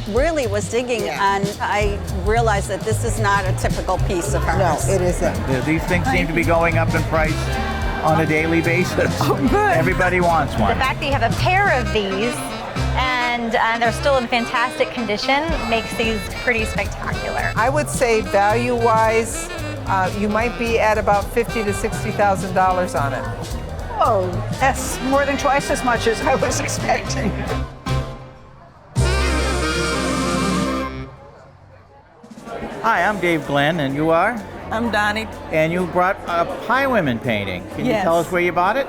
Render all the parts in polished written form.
really was digging, and I realized that this is not a typical piece of hers. No, it isn't. These things seem to be going up in price on a daily basis. Oh, good. Everybody wants one. The fact that you have a pair of these and they're still in fantastic condition makes these pretty spectacular. I would say value-wise, you might be at about $50,000 to $60,000 on it. Oh, that's more than twice as much as I was expecting. Hi, I'm Dave Glenn, and you are? I'm Donnie. And you brought a Pie-Women painting. Can you Yes. tell us where you bought it?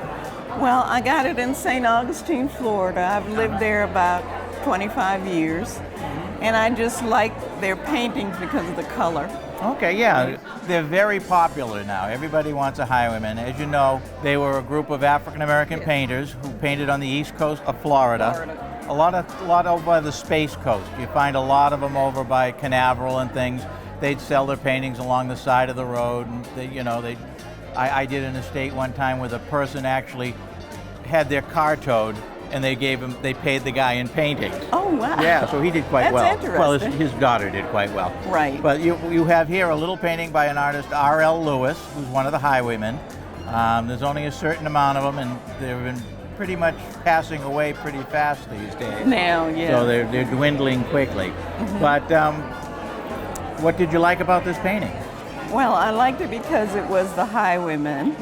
Well, I got it in St. Augustine, Florida. I've lived there about 25 years, and I just like their paintings because of the color. Okay, yeah, they're very popular now. Everybody wants a Highwayman. As you know, they were a group of African-American painters who painted on the east coast of Florida. A lot over by the Space Coast. You find a lot of them over by Canaveral and things. They'd sell their paintings along the side of the road, and I did an estate one time where the person actually had their car towed, and they paid the guy in paintings. Oh, wow. Yeah, so he did quite well. That's interesting. Well, his daughter did quite well. Right. But you have here a little painting by an artist, R.L. Lewis, who's one of the Highwaymen. There's only a certain amount of them, and they've been pretty much passing away pretty fast these days. Now, yeah. So they're dwindling quickly. But what did you like about this painting? Well, I liked it because it was the Highwaymen,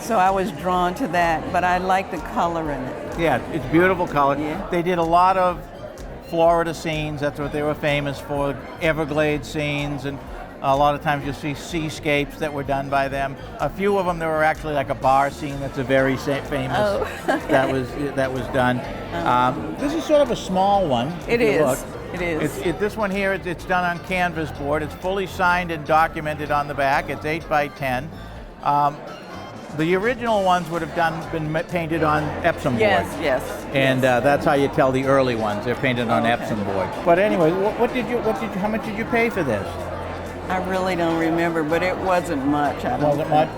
so I was drawn to that, but I like the color in it. Yeah, it's beautiful color. Yeah. They did a lot of Florida scenes. That's what they were famous for, Everglades scenes, and a lot of times you'll see seascapes that were done by them. A few of them, there were actually like a bar scene that's a very famous that was done. This is sort of a small one. It if you is. look. It is. This one here, it's done on canvas board. It's fully signed and documented on the back. It's 8 by 10. The original ones would have been painted on Epsom board. Yes. And that's how you tell the early ones. They're painted on Epsom board. But anyway, how much did you pay for this? I really don't remember, but it wasn't much. Wasn't much?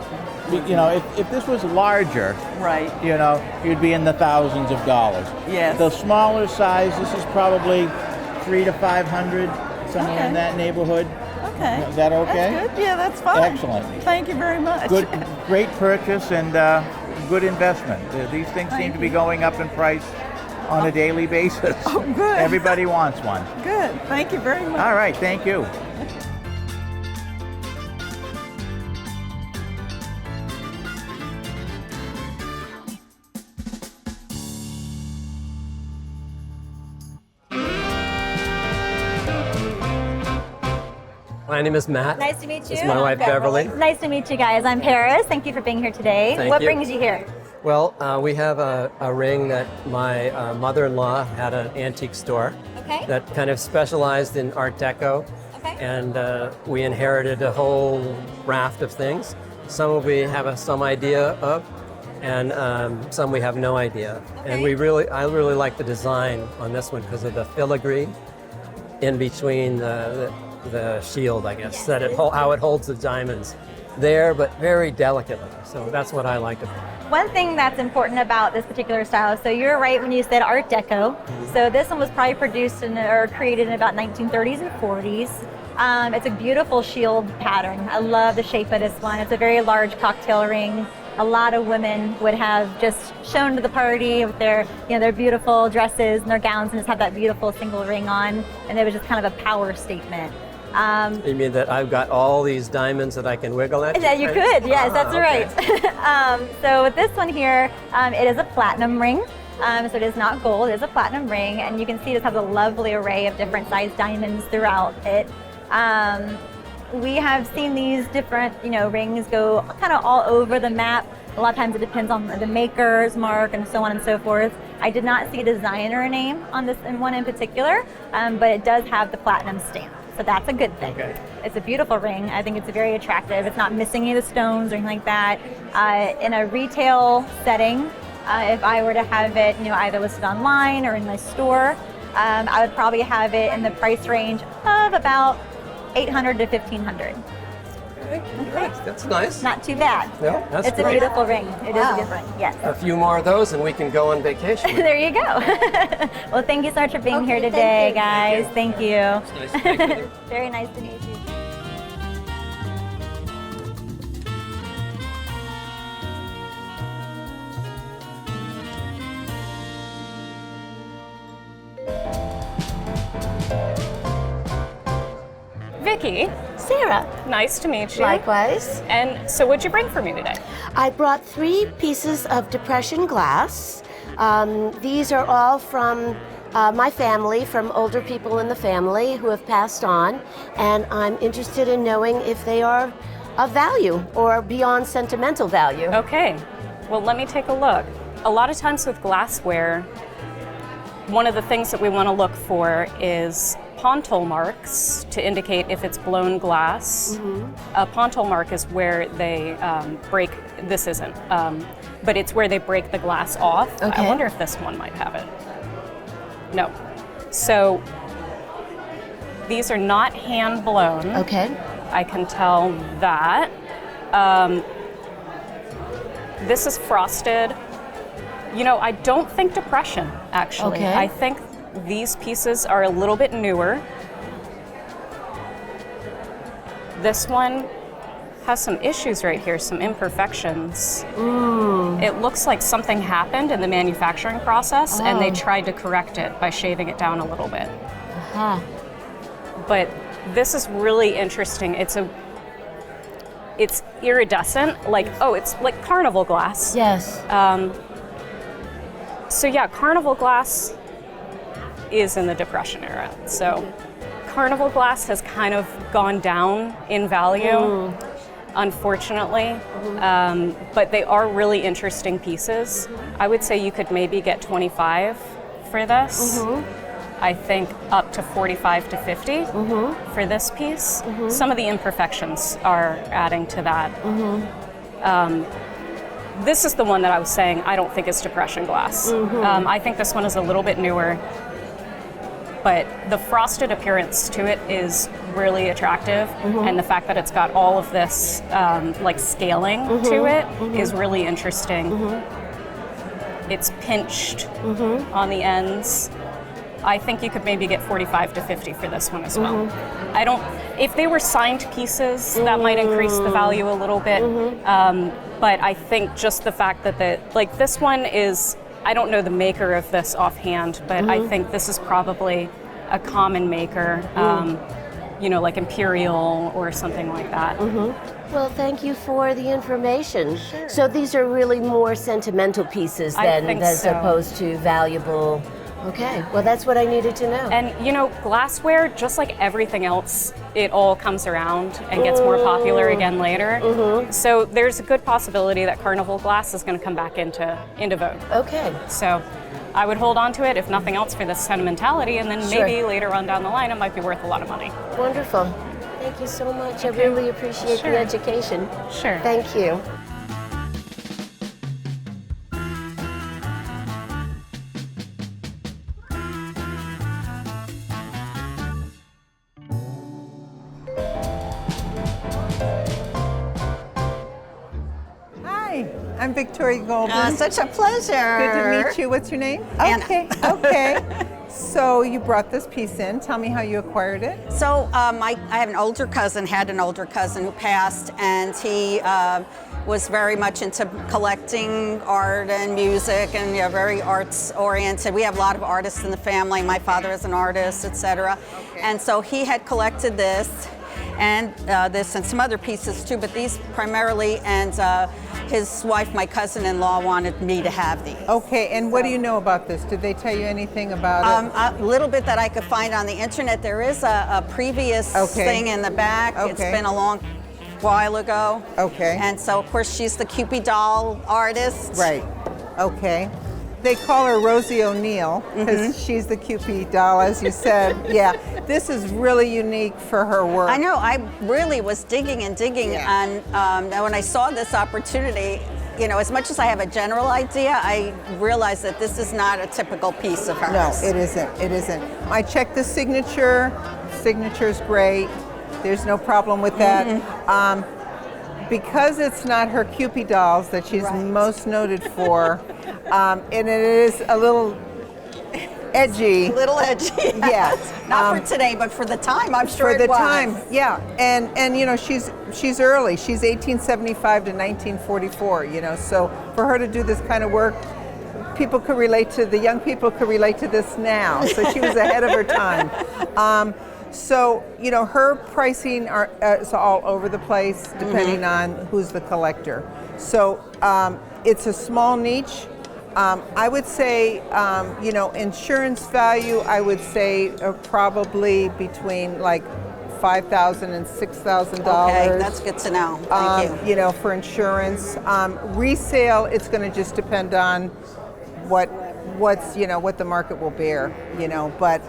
You know, if this was larger, Right. you know, you'd be in the thousands of dollars. Yes. The smaller size, this is probably $300 to $500, somewhere in that neighborhood. Okay. Is that okay? That's good. Yeah, that's fine. Excellent. Thank you very much. Great purchase and good investment. These things seem to be going up in price on a daily basis. Oh, good. Everybody wants one. Good. Thank you very much. All right, thank you. My name is Matt. Nice to meet you. This is my wife, Beverly. Nice to meet you guys. I'm Paris. Thank you for being here today. Thank What you. brings you here? Well, we have a ring that my mother-in-law had an antique store Okay. that kind of specialized in Art Deco. Okay. And we inherited a whole raft of things. Some we have some idea of, and some we have no idea. And I really like the design on this one because of the filigree in between the shield, I guess, how it holds the diamonds there, but very delicately. So that's what I liked about it. One thing that's important about this particular style, so you're right when you said Art Deco. So this one was probably produced or created in about 1930s and 40s. It's a beautiful shield pattern. I love the shape of this one. It's a very large cocktail ring. A lot of women would have just shown to the party with their beautiful dresses and their gowns and just have that beautiful single ring on, and it was just kind of a power statement. You mean that I've got all these diamonds that I can wiggle at? Yeah, you could. Yes, that's okay. right. So with this one here, it is a platinum ring. So it is not gold. It is a platinum ring, and you can see this has a lovely array of different size diamonds throughout it. We have seen these different, rings go kind of all over the map. A lot of times it depends on the maker's mark and so on and so forth. I did not see a designer name on this one in particular, but it does have the platinum stamp. So that's a good thing. Okay. It's a beautiful ring. I think it's very attractive. It's not missing any of the stones or anything like that. In a retail setting, if I were to have it, either listed online or in my store, I would probably have it in the price range of about $800 to $1,500. Good. That's nice. Not too bad. Yeah, that's It's great. a beautiful ring. It is Wow. a good ring. Yes. A few more of those and we can go on vacation. There you go. Well, thank you so much for being here Okay, today, thank you. guys. Thank you. Nice to meet you. Very nice to meet you. Vicky, Sarah, nice to meet you. likewise. And so what'd you bring for me today? I brought 3 pieces of depression glass. These are all from my family, from older people in the family who have passed on, and I'm interested in knowing if they are of value or beyond sentimental value. Okay, well, let me take a look. A lot of times with glassware, one of the things that we want to look for is pontil marks to indicate if it's blown glass. A pontil mark is where they break, this isn't, but it's where they break the glass off. Okay. I wonder if this one might have it. No. So these are not hand blown. Okay. I can tell that. This is frosted. You know, I don't think depression, actually. Okay. I think these pieces are a little bit newer. This one has some issues right here, some imperfections. It looks like something happened in the manufacturing process and they tried to correct it by shaving it down a little bit. But this is really interesting. It's iridescent, like, oh, it's like carnival glass. Yes. So yeah, carnival glass is in the Depression era. So carnival glass has kind of gone down in value, unfortunately. But they are really interesting pieces. I would say you could maybe get 25 for this. I think up to 45 to 50 for this piece. Some of the imperfections are adding to that. This is the one that I was saying I don't think is depression glass. I think this one is a little bit newer, but the frosted appearance to it is really attractive, and the fact that it's got all of this like scaling to it is really interesting. It's pinched on the ends. I think you could maybe get 45 to 50 for this one as well. I don't, if they were signed pieces, that might increase the value a little bit. But I think just the fact that like this one is, I don't know the maker of this offhand, but I think this is probably a common maker, you know, like Imperial or something like that. Well, thank you for the information. So these are really more sentimental pieces I than think as so. opposed to valuable. Okay, well, that's what I needed to know. And you know, glassware, just like everything else, it all comes around and gets more popular again later. So there's a good possibility that carnival glass is going to come back into vogue. Okay. So I would hold on to it, if nothing else, for the sentimentality, and then maybe later on down the line, it might be worth a lot of money. Wonderful. Thank you so much. I really appreciate the education. Sure. Thank you. Hi, I'm Victoria Golden. Such a pleasure. Good to meet you. What's your name? Anna. Okay, okay. So you brought this piece in. Tell me how you acquired it. So I had an older cousin who passed, and he was very much into collecting art and music, and very arts oriented. We have a lot of artists in the family. My father is an artist, etc. And so he had collected this and this and some other pieces too, but these primarily, and his wife, my cousin-in-law, wanted me to have these. Okay, and what do you know about this? Did they tell you anything about it? A little bit that I could find on the internet. There is a previous thing in the back. It's been a long while ago. Okay. And so, of course, she's the Cupid doll artist. Right. Okay. They call her Rosie O'Neill because she's the Cupid doll, as you said. Yeah. This is really unique for her work. I know. I really was digging and digging, and when I saw this opportunity, you know, as much as I have a general idea, I realized that this is not a typical piece of hers. No, it isn't. It isn't. I checked the signature. Signature's great. There's no problem with that. because it's not her Cupid dolls that she's most noted for, and it is a little edgy. Little edgy. Yes. Not for today, but for the time, I'm sure For the it was. time, yeah. And you know, she's early. She's 1875 to 1944, you know. So for her to do this kind of work, the young people could relate to this now. So she was ahead of her time. So, you know, her pricing is all over the place depending on who's the collector. So it's a small niche. I would say, you know, insurance value, I would say probably between like $5,000 and $6,000. Okay, that's good to know. Thank you. You know, for insurance. Resale, it's going to just depend on what the market will bear, you know, but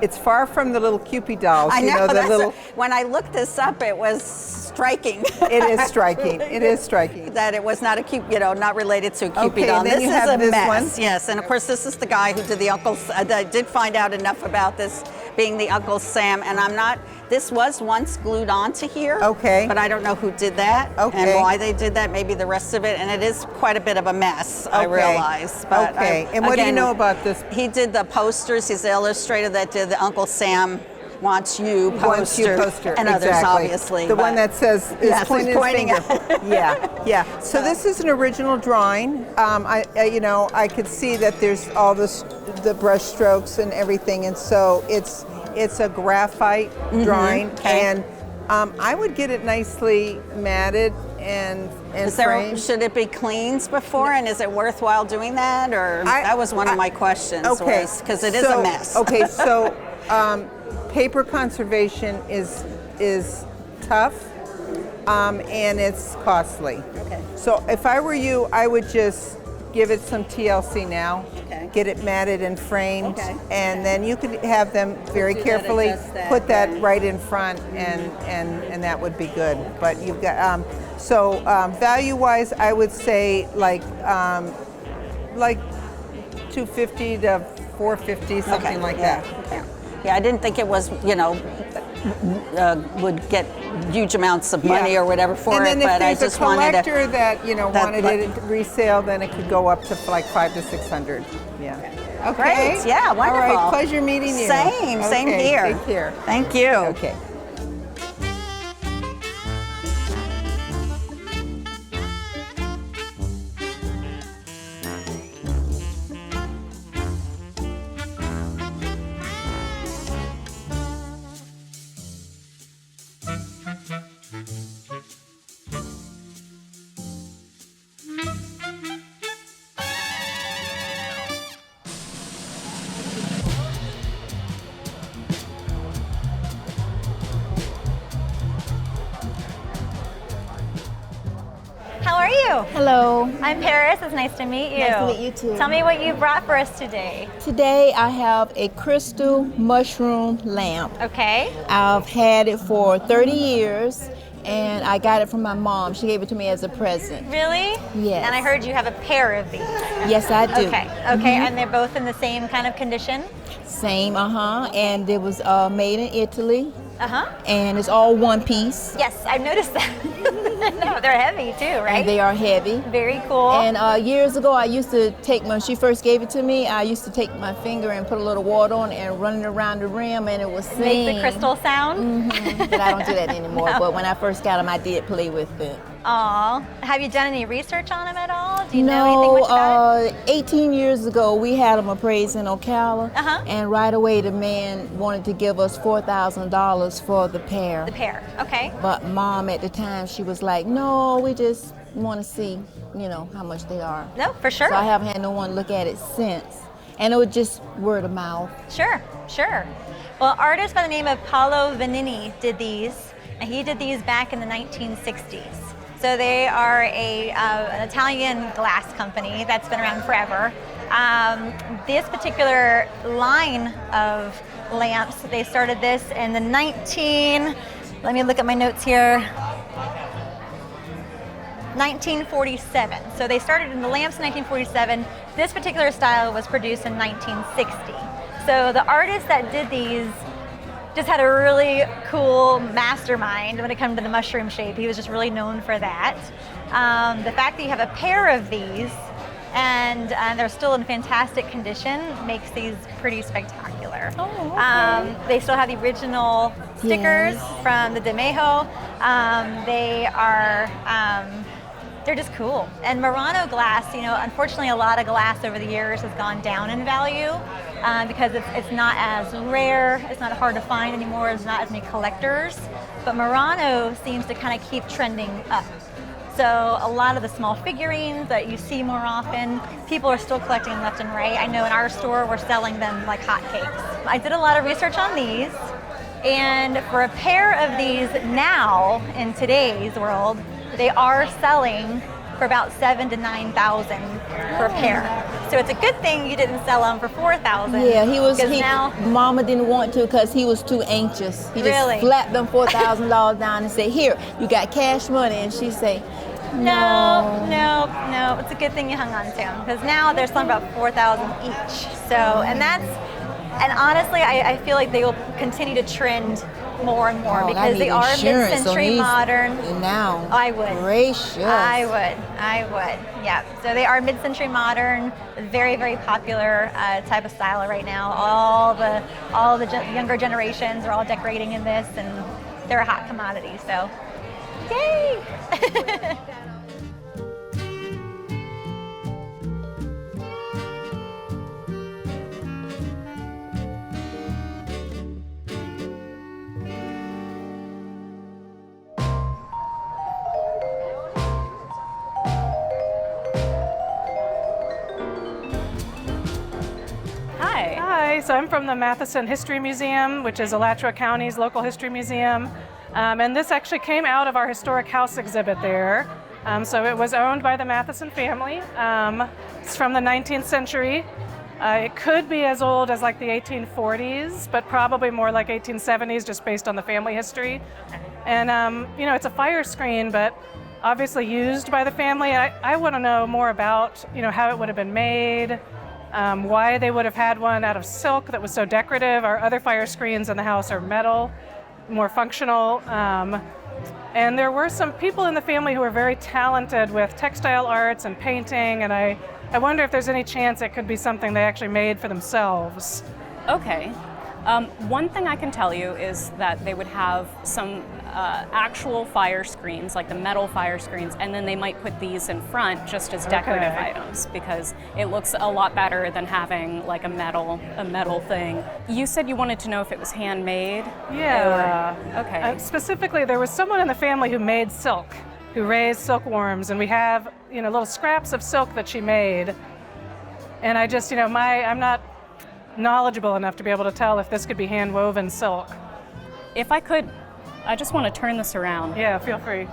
it's far from the little Cupid dolls. I know, the little. when I looked this up, it was striking. It is striking. It is striking. That it was not a Cupid, you know, not related to a Cupid Okay, doll. and then This you is have a this mess. one. Yes, and of course, this is the guy who did the Uncle. I did find out enough about this being the Uncle Sam, and I'm not. This was once glued onto here. Okay. But I don't know who did that Okay. and why they did that. Maybe the rest of it, and it is quite a bit of a mess. I Okay. realize. But Okay. And what do you know about this? He did the posters. He's the illustrator that did the Uncle Sam Wants You poster. Wants You poster. And others, exactly. obviously. The but- one that says is Yes, pointing he's pointing his finger. Yeah. So this is an original drawing. You know, I could see that there's all the brush strokes and everything, and so it's a graphite drawing, Okay. and I would get it nicely matted and framed. Should it be cleaned before, and is it worthwhile doing that, or that was one of my questions? Okay, because it is a mess. Okay, so paper conservation is tough, and it's costly. Okay. So if I were you, I would just give it some TLC now. Okay. Get it matted and framed, Okay. and then you could have them very do that, carefully adjust that, put that then. right in front, and that would be good. But you've got value-wise, I would say like $250 to $450, something like that. Okay. Yeah, I didn't think it was, you know, would get huge amounts of money Yeah. or whatever for and it, then but I if there's just a wanted to. collector that wanted that- it resale, then it could go up to like $500 to $600. Yeah. Okay. Great. Yeah, wonderful. All right. Pleasure meeting you. Same Okay, here. Take care. Thank you. Okay. How are you? Hello. I'm Paris. It's nice to meet you. Nice to meet you too. Tell me what you brought for us today. Today I have a crystal mushroom lamp. Okay. I've had it for 30 years and I got it from my mom. She gave it to me as a present. Really? Yes. And I heard you have a pair of these. Yes, I do. Okay. Okay. And they're both in the same kind of condition? Same, and it was made in Italy. Uh-huh. And it's all one piece. Yes, I've noticed that. No, they're heavy too, right? And they are heavy. Very cool. And years ago, I used to take, when she first gave it to me, I used to take my finger and put a little water on it and run it around the rim, and it would sing. Make the crystal sound? But I don't do that anymore. No. But when I first got them, I did play with it. Aw. Have you done any research on them at all? Do you know anything much about it? 18 years ago, we had them appraised in Ocala, Uh-huh. and right away the man wanted to give us $4,000 for the pair. The pair. Okay. But Mom at the time, she was like, no, we just want to see, how much they are. No, for sure. So I haven't had no one look at it since. And it was just word of mouth. Sure, sure. Well, an artist by the name of Paolo Vanini did these, and he did these back in the 1960s. So they are an Italian glass company that's been around forever. This particular line of lamps, they started this in the let me look at my notes here, 1947. So they started in the lamps in 1947. This particular style was produced in 1960. So the artist that did these just had a really cool mastermind when it comes to the mushroom shape. He was just really known for that. The fact that you have a pair of these and they're still in fantastic condition makes these pretty spectacular. Oh, okay. They still have the original stickers from the DeMejo. They're just cool. And Murano glass, you know, unfortunately a lot of glass over the years has gone down in value because it's not as rare, it's not hard to find anymore, there's not as many collectors. But Murano seems to kind of keep trending up. So a lot of the small figurines that you see more often, people are still collecting left and right. I know in our store we're selling them like hotcakes. I did a lot of research on these, and for a pair of these now in today's world, they are selling for about $7,000 to $9,000 per pair. So it's a good thing you didn't sell them for $4,000. Yeah, Mama didn't want to because he was too anxious. He just slapped them $4,000 down and said, "Here, you got cash money," and she say, No. It's a good thing you hung on to them because now they're selling about $4,000 each. So, and honestly, I feel like they will continue to trend more and more because they are mid-century modern. Now, I would. Gracious. I would. Yeah. So they are mid-century modern, very, very popular type of style right now. All the younger generations are all decorating in this, and they're a hot commodity. So, yay! Hi, so I'm from the Matheson History Museum, which is Alachua County's local history museum. And this actually came out of our historic house exhibit there. So it was owned by the Matheson family. It's from the 19th century. It could be as old as like the 1840s, but probably more like 1870s just based on the family history. And you know, it's a fire screen, but obviously used by the family. I want to know more about, you know, how it would have been made, why they would have had one out of silk that was so decorative. Our other fire screens in the house are metal, more functional. And there were some people in the family who were very talented with textile arts and painting, and I wonder if there's any chance it could be something they actually made for themselves. Okay. One thing I can tell you is that they would have some actual fire screens, like the metal fire screens, and then they might put these in front just as decorative items because it looks a lot better than having like a metal thing. You said you wanted to know if it was handmade? Yeah. Okay. Specifically, there was someone in the family who made silk, who raised silkworms, and we have, you know, little scraps of silk that she made. And I just, you know, I'm not knowledgeable enough to be able to tell if this could be hand woven silk. If I could, I just want to turn this around. Yeah, feel free.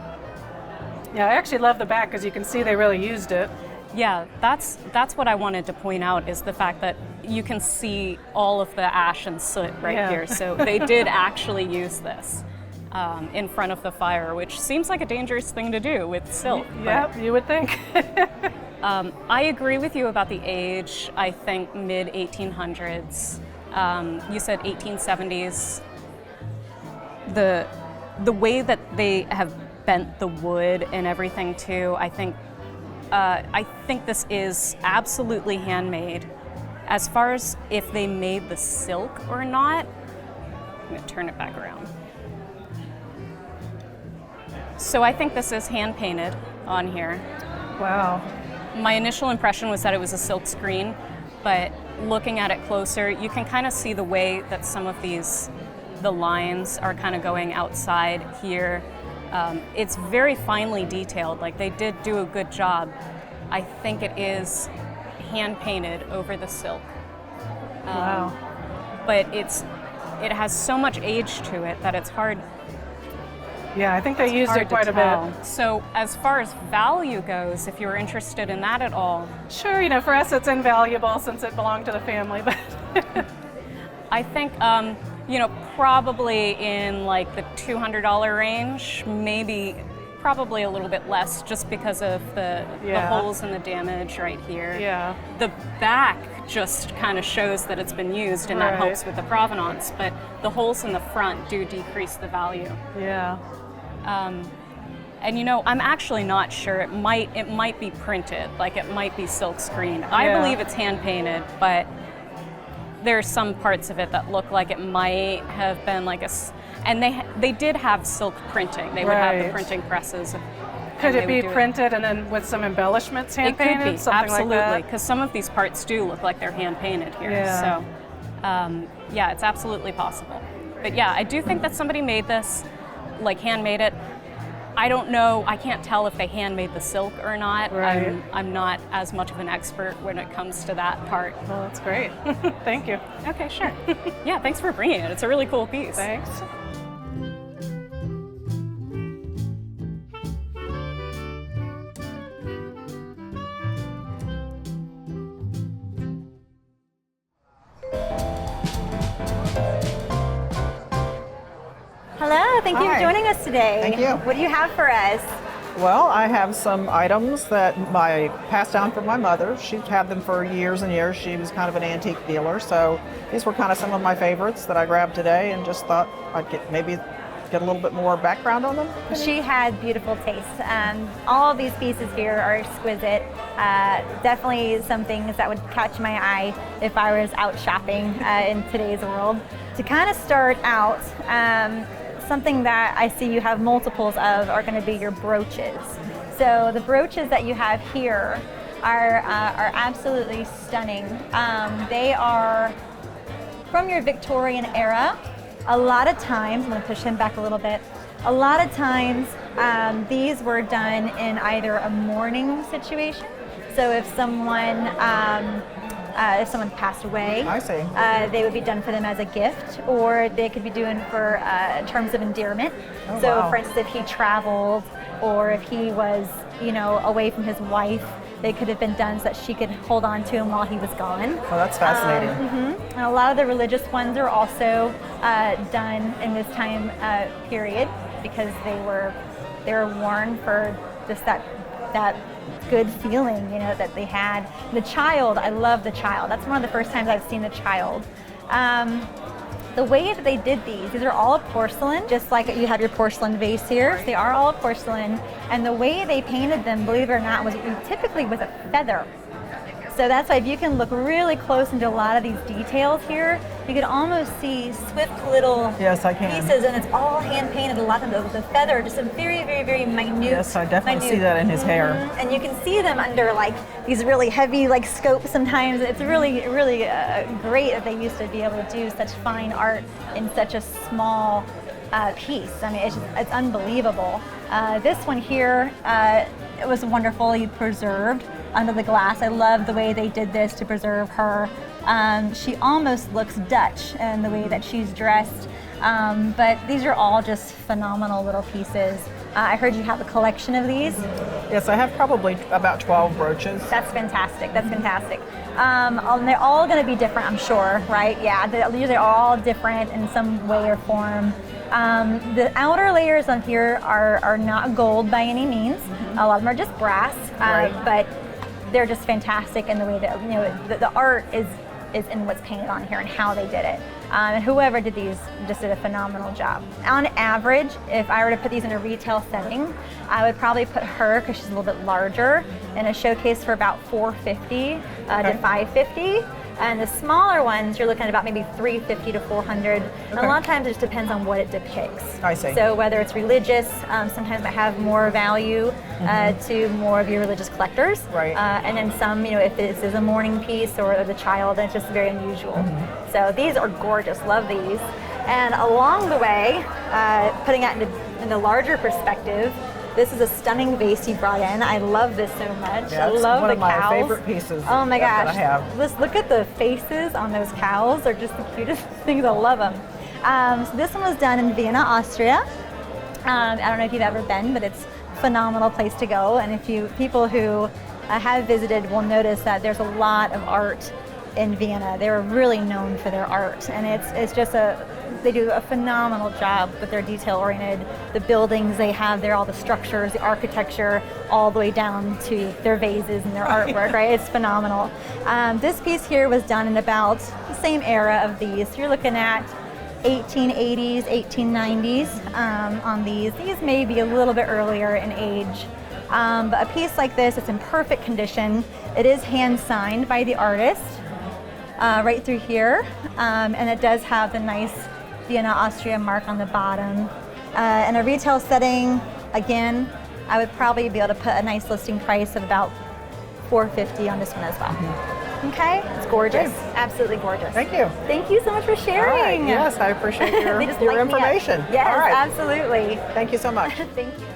Yeah, I actually love the back because you can see they really used it. Yeah, that's what I wanted to point out is the fact that you can see all of the ash and soot right here. So they did actually use this in front of the fire, which seems like a dangerous thing to do with silk. Yeah, you would think. I agree with you about the age. I think mid-1800s. You said 1870s. The way that they have bent the wood and everything too, I think this is absolutely handmade. As far as if they made the silk or not, I'm gonna turn it back around. So I think this is hand painted on here. Wow. My initial impression was that it was a silk screen, but looking at it closer, you can kind of see the way that some of the lines are kind of going outside here. It's very finely detailed, like they did do a good job. I think it is hand painted over the silk. Wow. But it has so much age to it that it's hard. Yeah, I think they used it quite a bit. So as far as value goes, if you're interested in that at all. Sure, you know, for us it's invaluable since it belonged to the family, but I think, you know, probably in like the $200 range, maybe probably a little bit less just because of the holes and the damage right here. Yeah. The back just kind of shows that it's been used, and that helps with the provenance, but the holes in the front do decrease the value. Yeah. And you know, I'm actually not sure. It might be printed, like it might be silk screened. I believe it's hand painted, but there's some parts of it that look like it might have been like and they did have silk printing. They would have the printing presses. Could it be printed and then with some embellishments hand painted? It could be, something absolutely, like that? because some of these parts do look like they're hand painted here. Yeah. So, yeah, it's absolutely possible. But yeah, I do think that somebody made this, like handmade it. I don't know, I can't tell if they handmade the silk or not. Right. I'm not as much of an expert when it comes to that part. Well, that's great. Thank you. Okay, sure. Yeah, thanks for bringing it. It's a really cool piece. Thanks. Hello, thank you for Hi. joining us today. Thank you. What do you have for us? Well, I have some items that I passed down from my mother. She's had them for years and years. She was kind of an antique dealer, so these were kind of some of my favorites that I grabbed today and just thought I'd get a little bit more background on them. She had beautiful taste. All of these pieces here are exquisite. Definitely some things that would catch my eye if I was out shopping in today's world. To kind of start out, something that I see you have multiples of are going to be your brooches. So the brooches that you have here are absolutely stunning. They are from your Victorian era. A lot of times, I'm going to push him back a little bit, a lot of times these were done in either a mourning situation. So if someone passed away, I see. They would be done for them as a gift, or they could be doing for terms of endearment. Oh, so wow. for instance, if he traveled or if he was, away from his wife, they could have been done so that she could hold on to him while he was gone. Oh, that's fascinating. And a lot of the religious ones are also done in this time period because they were worn for just that good feeling, that they had. The child, I love the child. That's one of the first times I've seen the child. The way that they did these are all porcelain, just like you have your porcelain vase here. So they are all porcelain. And the way they painted them, believe it or not, was typically with a feather. So that's why if you can look really close into a lot of these details here, you can almost see swift little pieces, and it's all hand painted. A lot of them with the feather, just a very, very, very minute. Yes, I definitely see that in his hair. And you can see them under like these really heavy scopes sometimes. It's really, really great that they used to be able to do such fine art in such a small piece. I mean, it's unbelievable. This one here, it was wonderfully preserved under the glass. I love the way they did this to preserve her. She almost looks Dutch in the way that she's dressed, but these are all just phenomenal little pieces. I heard you have a collection of these. Yes, I have probably about 12 brooches. That's fantastic. That's fantastic. And they're all going to be different, I'm sure, right? Yeah, these are all different in some way or form. The outer layers on here are not gold by any means. A lot of them are just brass, but they're just fantastic in the way that the art is in what's painted on here and how they did it. And whoever did these just did a phenomenal job. On average, if I were to put these in a retail setting, I would probably put her, because she's a little bit larger, in a showcase for about $450 to $550. And the smaller ones, you're looking at about maybe $350 to $400. And a lot of times it just depends on what it depicts. I see. So whether it's religious, sometimes might have more value to more of your religious collectors. Right. And then some, if this is a mourning piece or the child, then it's just very unusual. So these are gorgeous, love these. And along the way, putting that in a larger perspective, this is a stunning vase you brought in. I love this so much. Yeah, I love one the of my cows. favorite pieces. Oh my that gosh! I have. Let's look at the faces on those cows. They're just the cutest things. I love them. So this one was done in Vienna, Austria. I don't know if you've ever been, but it's a phenomenal place to go. And if people who have visited will notice that there's a lot of art in Vienna. They were really known for their art, and it's just they do a phenomenal job with their detail-oriented, the buildings they have there, all the structures, the architecture, all the way down to their vases and their artwork, right? It's phenomenal. This piece here was done in about the same era of these. So you're looking at 1880s, 1890s on these. These may be a little bit earlier in age. But a piece like this, it's in perfect condition. It is hand signed by the artist right through here. And it does have the nice Vienna, Austria mark on the bottom. In a retail setting, again, I would probably be able to put a nice listing price of about $450 on this one as well. Okay, it's gorgeous, absolutely gorgeous. Thank you. Thank you so much for sharing. All right. Yes, I appreciate your information. Yes, all right. Absolutely. Thank you so much. Thank you.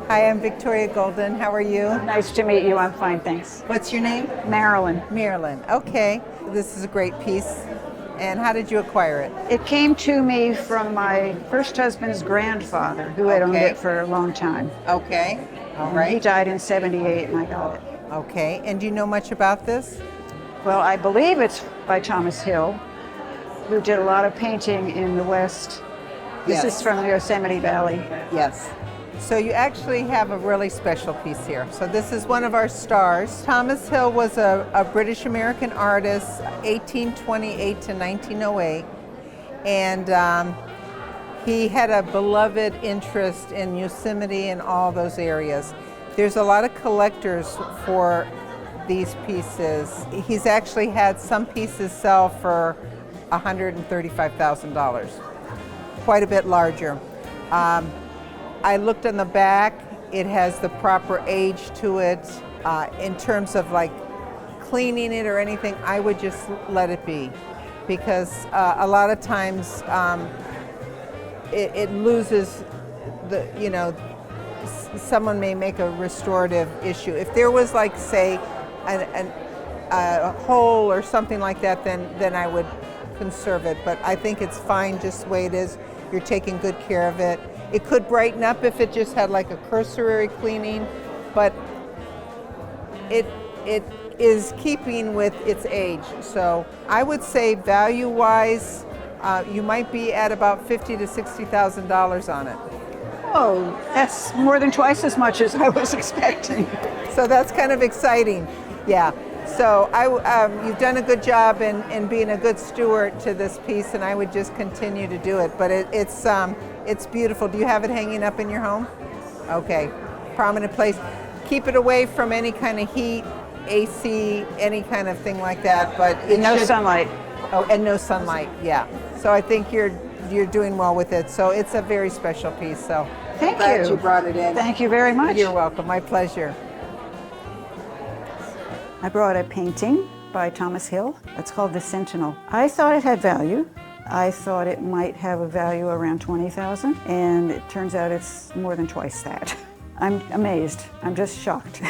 Hi, I'm Victoria Golden. How are you? Nice to meet you. I'm fine, thanks. What's your name? Marilyn. Marilyn. Okay. This is a great piece. And how did you acquire it? It came to me from my first husband's grandfather, who had owned it for a long time. Okay. All And right. he died in '78 and I got it. Okay. And do you know much about this? Well, I believe it's by Thomas Hill, who did a lot of painting in the West. This Yes. is from the Yosemite Valley. Yes. So you actually have a really special piece here. So this is one of our stars. Thomas Hill was a British American artist, 1828 to 1908. And he had a beloved interest in Yosemite and all those areas. There's a lot of collectors for these pieces. He's actually had some pieces sell for $135,000, quite a bit larger. I looked on the back, it has the proper age to it. In terms of like cleaning it or anything, I would just let it be, because a lot of times it loses the, someone may make a restorative issue. If there was like, say, a hole or something like that, then I would conserve it. But I think it's fine just the way it is. You're taking good care of it. It could brighten up if it just had like a cursory cleaning, but it is keeping with its age. So I would say value-wise, you might be at about $50,000 to $60,000 on it. Oh, that's more than twice as much as I was expecting. So that's kind of exciting, yeah. So you've done a good job in being a good steward to this piece, and I would just continue to do it. But it's beautiful. Do you have it hanging up in your home? Okay, prominent place. Keep it away from any kind of heat, AC, any kind of thing like that. But no sunlight. Oh, and no sunlight. Yeah. So I think you're doing well with it. So it's a very special piece. So Thank glad you. you brought it in. Thank you very much. You're welcome. My pleasure. I brought a painting by Thomas Hill. It's called The Sentinel. I thought it had value. I thought it might have a value around $20,000, and it turns out it's more than twice that. I'm amazed. I'm just shocked.